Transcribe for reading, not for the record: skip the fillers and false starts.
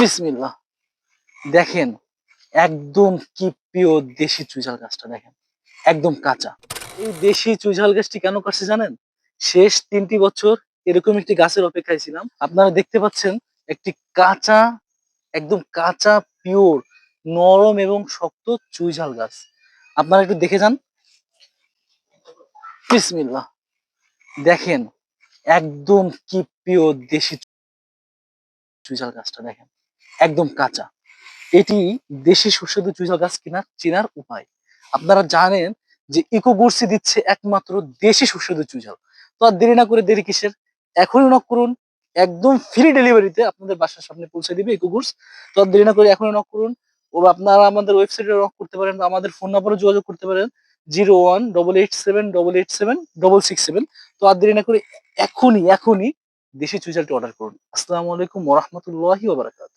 বিসমিল্লাহ। দেখেন, একদম কি পিওর দেশি চুইঝাল গাছটা দেখেন, একদম কাঁচা। এই দেশি চুইঝাল গাছটি কেন কাটছে জানেন? শেষ ৩টি বছর এরকম একটি গাছের অপেক্ষায় ছিলাম। আপনারা দেখতে পাচ্ছেন একটি কাঁচা, একদম কাঁচা পিওর নরম এবং শক্ত চুইঝাল গাছ। আপনারা একটু দেখে যান। বিসমিল্লাহ। দেখেন, একদম কি পিওর দেশি চুইঝাল গাছটা দেখেন, একদম কাঁচা। এটি দেশি সুস্বাদু চুইঝাল গাছ চেনার উপায়। আপনারা জানেন যে ইকোগুডসই দিচ্ছে একমাত্র দেশি সুস্বাদু চুইঝাল। তো আর দেরি না করে দেরি কিসের? এখনই নক করুন। একদম ফ্রি ডেলিভারিতে আপনাদের বাসার সামনে পৌঁছে দিবে ইকোগুডস। তো আর দেরি না করে এখনই নক করুন। ও আপনারা আমাদের ওয়েবসাইটে নক করতে পারেন বা আমাদের ফোন নাম্বারে যোগাযোগ করতে পারেন 018887886667। তো আর দেরি না করে এখনই দেশি চুইঝালটি অর্ডার করুন। আসসালামু আলাইকুম ওয়া রাহমাতুল্লাহি ওয়া বারাকাতুহু।